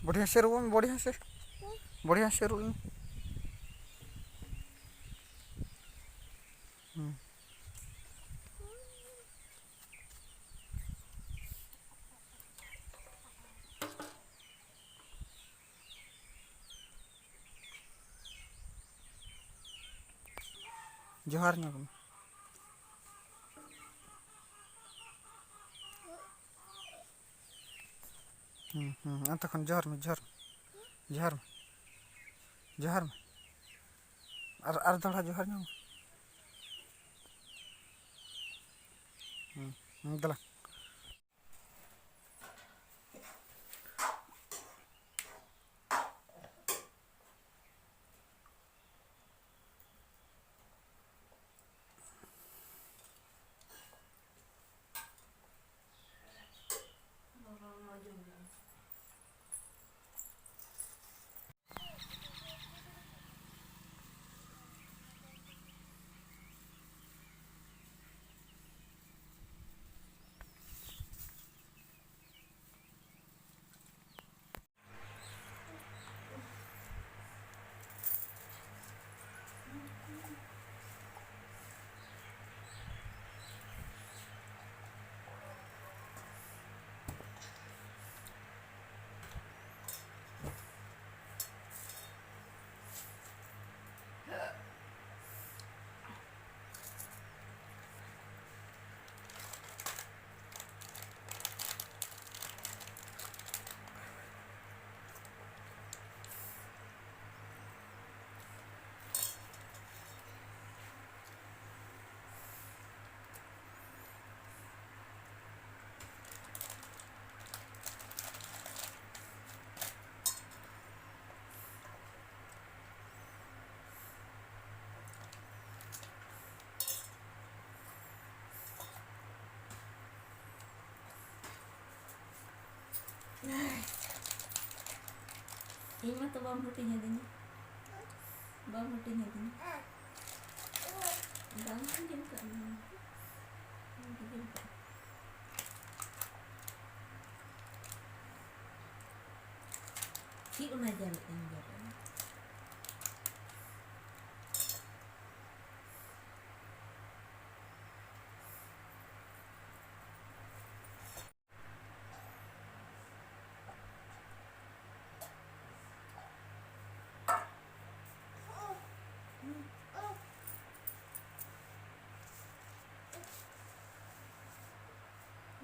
बढ़िया से रो, बढ़िया से रो। जोहार ᱧᱚᱜ ᱟᱱᱛᱮ ᱠᱷᱚᱱ ᱡᱚᱦᱟᱨ ᱢᱮ, ᱡᱚᱦᱟᱨ ᱡᱚᱦᱟᱨ ᱡᱚᱦᱟᱨ ᱢᱮ, ᱟᱨ ᱫᱚᱲᱦᱟ ᱡᱚᱦᱟर ᱧᱚᱜ ᱢᱮ ᱫᱮᱞᱟ Ini mah tuh bawang putihnya dini, bawang putihnya dini, bawang putih kan, si una jam yang jalan.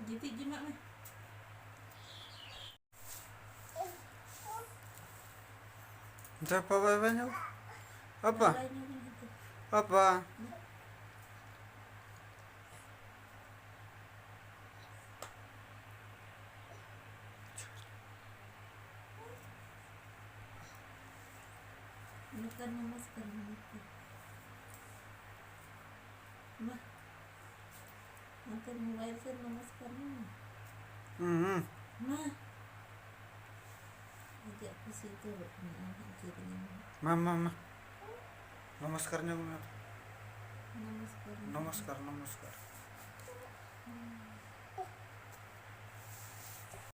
Jadi jimat mah. apa banyak apa apa Bukan memaskan itu. Mah, nanti mulai saya memaskannya. Mah, ajak ke situ, mama नमस्कार namaskar. नमस्कार नमस्कार